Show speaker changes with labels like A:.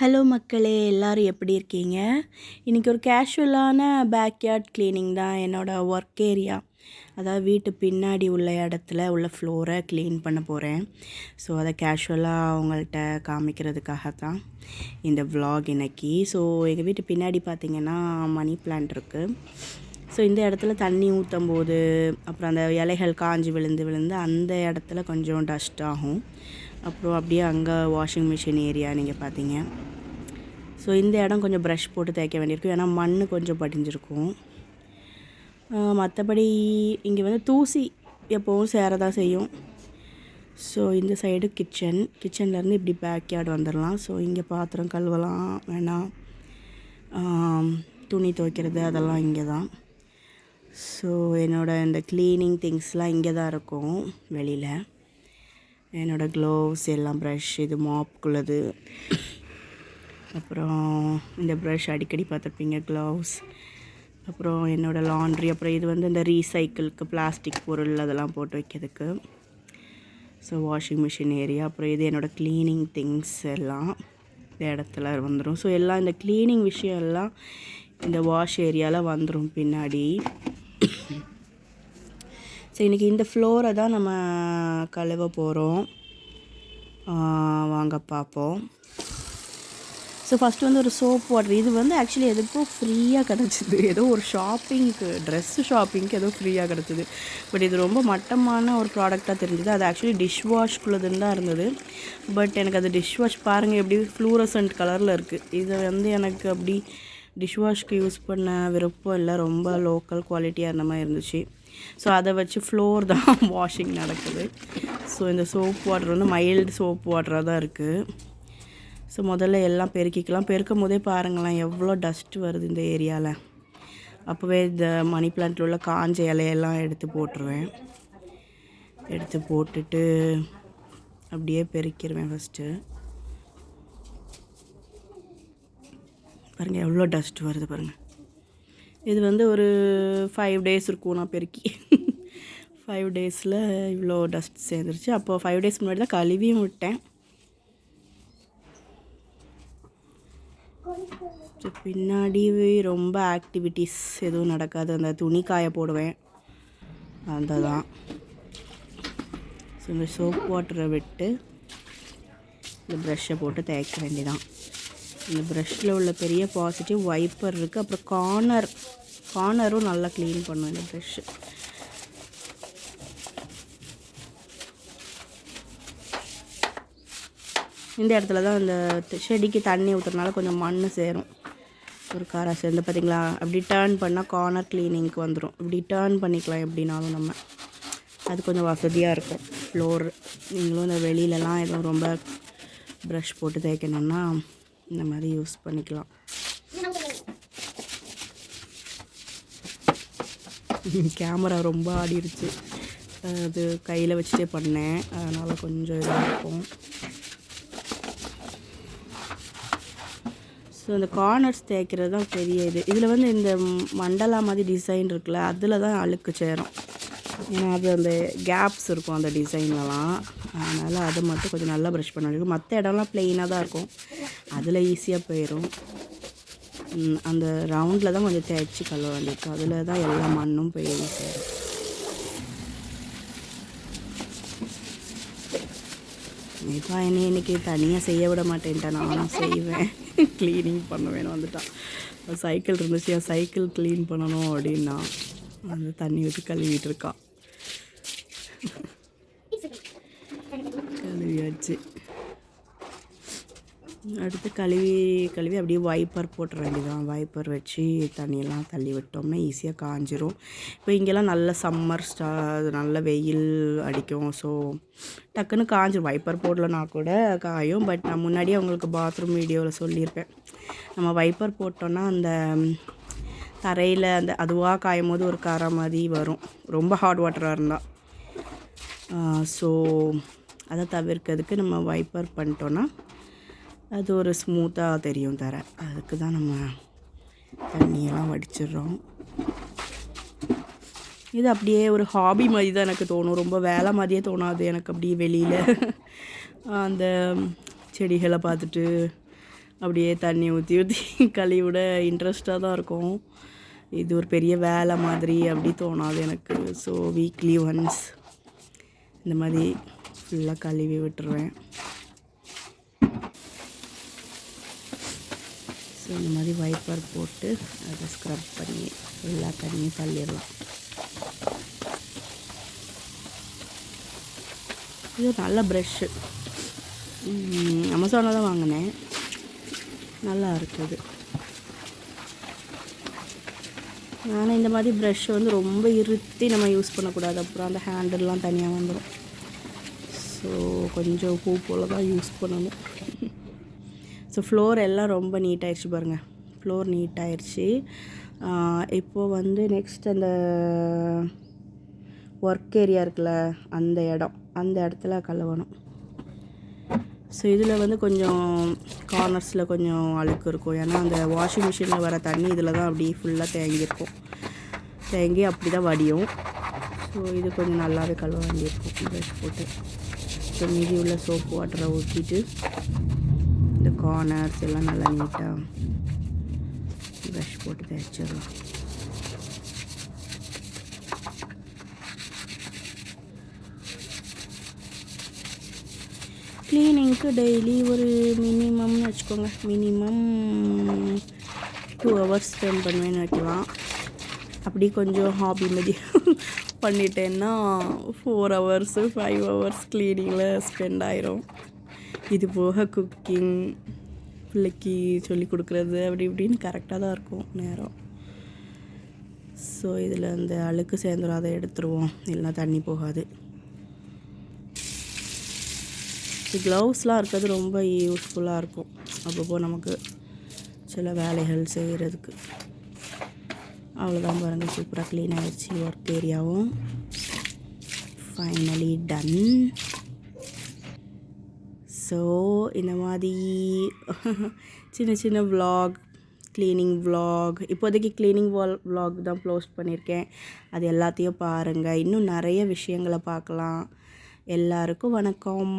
A: Hello மக்களே, எல்லோரும் எப்படி இருக்கீங்க? இன்றைக்கி ஒரு கேஷுவலான பேக்யார்ட் க்ளீனிங் தான் என்னோடய ஒர்க் ஏரியா. அதாவது வீட்டு பின்னாடி உள்ள இடத்துல உள்ள ஃப்ளோரை க்ளீன் பண்ண போகிறேன். ஸோ அதை கேஷுவலாக அவங்கள்ட்ட காமிக்கிறதுக்காக தான் இந்த vlog இன்றைக்கி. ஸோ எங்கள் வீட்டு பின்னாடி பார்த்திங்கன்னா மணி பிளான்ட் இருக்குது. ஸோ இந்த இடத்துல தண்ணி ஊற்றும் போது அப்புறம் அந்த இலைகள் காஞ்சி விழுந்து அந்த இடத்துல கொஞ்சம் டஸ்ட் ஆகும். அப்புறம் அப்படியே அங்கே வாஷிங் மிஷின் ஏரியா நீங்கள் பார்த்தீங்க. ஸோ இந்த இடம் கொஞ்சம் ப்ரஷ் போட்டு தேய்க்க வேண்டியிருக்கும், ஏன்னா மண் கொஞ்சம் படிஞ்சிருக்கும். மற்றபடி இங்கே வந்து தூசி எப்போவும் சேரதான் செய்யும். ஸோ இந்த சைடு கிச்சன்லேருந்து இப்படி பேக்யார்டு வந்துடலாம். ஸோ இங்கே பாத்திரம் கழுவலாம் வேணாம், துணி துவைக்கிறது அதெல்லாம் இங்கே தான். ஸோ என்னோடய இந்த க்ளீனிங் திங்ஸ்லாம் இங்கே தான் இருக்கும் வெளியில். என்னோடய க்ளோவ்ஸ் எல்லாம், ப்ரஷ், இது மாப்குள்ளது, அப்புறம் இந்த ப்ரஷ் அடிக்கடி பார்த்துருப்பீங்க, க்ளவுஸ், அப்புறம் என்னோடய லாண்ட்ரி, அப்புறம் இது வந்து இந்த ரீசைக்கிளுக்கு பிளாஸ்டிக் பொருள் அதெல்லாம் போட்டு வைக்கிறதுக்கு. So washing machine area. அப்புறம் இது என்னோடய க்ளீனிங் திங்ஸ் எல்லாம் இந்த இடத்துல வந்துடும். ஸோ எல்லாம் இந்த க்ளீனிங் விஷயம் எல்லாம் இந்த வாஷ் ஏரியாவில் வந்துடும் பின்னாடி. ஸோ இன்றைக்கி இந்த ஃப்ளோரை தான் நம்ம கழுவ போகிறோம். வாங்க பார்ப்போம். ஸோ ஃபஸ்ட்டு வந்து ஒரு சோப் வாட்டர், இது வந்து ஆக்சுவலி எதுக்கும் ஃப்ரீயாக கிடச்சிது. ஏதோ ஒரு ஷாப்பிங்க்கு, ட்ரெஸ்ஸு ஷாப்பிங்க்கு ஏதோ ஃப்ரீயாக கிடச்சிது. பட் இது ரொம்ப மட்டமான ஒரு ப்ராடக்டாக தெரிஞ்சுது. அது ஆக்சுவலி டிஷ் வாஷ்குள்ளதுன்னு தான் இருந்தது. பட் எனக்கு அது டிஷ் வாஷ் பாருங்கள் எப்படி ஃப்ளூரசன்ட் கலரில் இருக்குது. இதை வந்து எனக்கு அப்படி டிஷ் வாஷ்க்கு யூஸ் பண்ண விருப்பம் இல்லை, ரொம்ப லோக்கல் குவாலிட்டியாக இருந்த மாதிரி இருந்துச்சு. ஸோ அதை வச்சு ஃப்ளோர் தான் வாஷிங் நடக்குது. ஸோ இந்த சோப் வாட்டர் வந்து மைல்டு சோப் வாட்டராக தான் இருக்குது. ஸோ முதல்ல எல்லாம் பெருக்கிக்கலாம். பெருக்கும் போதே பாருங்களேன் எவ்வளோ டஸ்ட் வருது இந்த ஏரியாவில். அப்போவே இந்த மணி பிளான்ட்டில் உள்ள காஞ்ச இலையெல்லாம் எடுத்து போட்டுருவேன். எடுத்து போட்டுட்டு அப்படியே பெருக்கிடுவேன். ஃபஸ்ட்டு பாருங்கள் எவ்வளோ டஸ்ட் வருது பாருங்கள். இது வந்து ஒரு 5 days இருக்கும் நான் பெருக்கி. 5 daysல இவ்வளோ டஸ்ட் சேர்ந்துருச்சு. அப்போது 5 days முன்னாடி தான் கழுவியும் விட்டேன். ஸோ பின்னாடி ரொம்ப ஆக்டிவிட்டீஸ் எதுவும் நடக்காது. அந்த துணி காய போடுவேன், அந்த தான். ஸோ இந்த சோப் வாட்டரை விட்டு இந்த ப்ரஷ்ஷை போட்டு தேய்க்க வேண்டியதான். இந்த ப்ரஷ்ஷில் உள்ள பெரிய பாசிட்டிவ் வைப்பர் இருக்குது. அப்புறம் கார்னரும் நல்லா க்ளீன் பண்ணும் இந்த ப்ரஷ்ஷு. இந்த இடத்துல தான் இந்த செடிக்கு தண்ணி ஊற்றுறதுனால கொஞ்சம் மண் சேரும், ஒரு காராக சேர்ந்து பார்த்திங்களா. அப்படி டேர்ன் பண்ணால் கார்னர் க்ளீனிங்க்கு வந்துடும். இப்படி டேர்ன் பண்ணிக்கலாம் எப்படினாலும் நம்ம. அது கொஞ்சம் வசதியாக இருக்கும். ஃப்ளோர் நீங்களும் இந்த வெளியிலலாம் எதுவும் ரொம்ப ப்ரஷ் போட்டு தேய்க்கணுன்னா இந்த மாதிரி யூஸ் பண்ணிக்கலாம். கேமரா ரொம்ப ஆடிருச்சு, அது கையில் வச்சுட்டே பண்ணேன், அதனால் கொஞ்சம் இதாக இருக்கும். ஸோ இந்த கார்னர்ஸ் தேய்க்கிறது தான் பெரிய இது. இதில் வந்து இந்த மண்டலா மாதிரி டிசைன் இருக்குல்ல, அதில் தான் அழுக்கு சேரும். ஏன்னா அது அந்த கேப்ஸ் இருக்கும் அந்த டிசைன்லலாம். அதனால் அதை மட்டும் கொஞ்சம் நல்லா ப்ரஷ் பண்ண வேண்டியிருக்கும். மற்ற இடம்லாம் ப்ளெயினாக தான் இருக்கும், அதில் ஈஸியாக போயிடும். அந்த ரவுண்டில் தான் கொஞ்சம் தேய்ச்சி கழுவ வேண்டியிருக்கும், அதில் தான் எல்லா மண்ணும் போய் சேரும். இப்போ என்ன இன்றைக்கி தனியாக செய்ய விட மாட்டேன்ட்டேன், நானும் செய்வேன். க்ளீனிங் பண்ணுவேன்னு வந்துட்டான். சைக்கிள் இருந்துச்சு, சைக்கிள் க்ளீன் பண்ணணும் அப்படின்னா அந்த தண்ணி விட்டு கழுவிட்டு இருக்கான். கழுவியாச்சு. அடுத்து கழுவி அப்படியே வைப்பர் போட்டுற வேண்டியதான். வைப்பர் வச்சு தண்ணியெல்லாம் தள்ளி விட்டோம்னா ஈஸியாக காஞ்சிரும். இப்போ இங்கெல்லாம் நல்ல சம்மர் நல்ல வெயில் அடிக்கும். ஸோ டக்குன்னு காஞ்சிரும். வைப்பர் போடலனா கூட காயும். பட் நான் முன்னாடியே அவங்களுக்கு பாத்ரூம் வீடியோவில் சொல்லியிருப்பேன், நம்ம வைப்பர் போட்டோன்னா அந்த தரையில் அந்த அதுவாக காயும் போது ஒரு காரா மாதிரி வரும், ரொம்ப ஹாட் வாட்டராக இருந்தால். ஸோ அதை தவிர்க்கிறதுக்கு நம்ம வைப்பர் பண்ணிட்டோன்னா அது ஒரு ஸ்மூத்தாக தெரியும் தர. அதுக்கு தான் நம்ம தண்ணியெல்லாம் வடிச்சிடுறோம். இது அப்படியே ஒரு ஹாபி மாதிரி தான் எனக்கு தோணும், ரொம்ப வேலை மாதிரியே தோணாது எனக்கு. அப்படியே வெளியில் அந்த செடிகளை பார்த்துட்டு அப்படியே தண்ணி ஊற்றி ஊற்றி கழுவிட இன்ட்ரெஸ்ட்டாக தான் இருக்கும். இது ஒரு பெரிய வேலை மாதிரி அப்படி தோணாது எனக்கு. ஸோ வீக்லி ஒன்ஸ் இந்த மாதிரி ஃபுல்லாக கழுவி விட்டுருவேன். ஸோ இந்த மாதிரி வைப்பர் போட்டு அதை ஸ்க்ரப் பண்ணி எல்லா தண்ணியும் தள்ளிடலாம். இது நல்ல ப்ரெஷ்ஷு, அமேசானில் தான் வாங்கினேன், நல்லா இருக்குது. ஆனால் இந்த மாதிரி ப்ரெஷ் வந்து ரொம்ப இருத்தி நம்ம யூஸ் பண்ணக்கூடாது, அப்புறம் அந்த ஹேண்டில்லாம் தனியாக வந்துடும். ஸோ கொஞ்சம் பூ போல் தான் யூஸ் பண்ணணும். ஸோ ஃப்ளோர் எல்லாம் ரொம்ப நீட்டாகிடுச்சு பாருங்கள், ஃப்ளோர் நீட்டாகிடுச்சு. இப்போது வந்து நெக்ஸ்ட் அந்த ஒர்க் ஏரியா இருக்குல்ல, அந்த இடத்துல கழுவணும். ஸோ இதில் வந்து கொஞ்சம் கார்னர்ஸில் கொஞ்சம் அழுக்கு இருக்கும், ஏன்னா அந்த வாஷிங் மிஷினில் வர தண்ணி இதில் தான் அப்படி ஃபுல்லாக தேங்கி அப்படி தான் வடியும். ஸோ இது கொஞ்சம் நல்லாவே கழுவ வேண்டியிருக்கும் ப்ரஷ் போட்டு. ஸோ மீதி உள்ள சோப்பு வாட்டரை ஊற்றிட்டு இந்த கார்னர்ஸ் எல்லாம் நல்லா நீட்டாக ப்ரஷ் போட்டு தேய்ச்சிடலாம். க்ளீனிங்க்கு டெய்லி ஒரு மினிமம்னு வச்சுக்கோங்க, மினிமம் 2 hours ஸ்பெண்ட் பண்ணுவேன்னு வைக்கலாம். அப்படி கொஞ்சம் ஹாபி மாதிரி பண்ணிட்டேன்னா 4 hours 5 hours க்ளீனிங்கில் ஸ்பெண்ட் ஆயிரும். இது போக குக்கிங், பிள்ளைக்கு சொல்லி கொடுக்குறது அப்படி இப்படின்னு கரெக்டாக தான் இருக்கும் நேரம். ஸோ இதில் அந்த அழுக்கு சேர்ந்துடும், அதை எடுத்துருவோம், இல்லைனா தண்ணி போகாது. க்ளவுஸ்லாம் இருக்கிறது ரொம்ப யூஸ்ஃபுல்லாக இருக்கும் அப்பப்போ நமக்கு சில வேலைகள் செய்கிறதுக்கு. அவ்வளோதான் பாருங்கள், சூப்பராக க்ளீன் ஆகிடுச்சு ஒர்க் ஏரியாவும். Finally ton. ஸோ இந்த மாதிரி சின்ன சின்ன விலாக், க்ளீனிங் விலாக், இப்போதைக்கு க்ளீனிங் விலாக் தான் போஸ்ட் பண்ணியிருக்கேன். அது எல்லாத்தையும் பாருங்கள், இன்னும் நிறைய விஷயங்களை பார்க்கலாம். எல்லாருக்கும் வணக்கம்.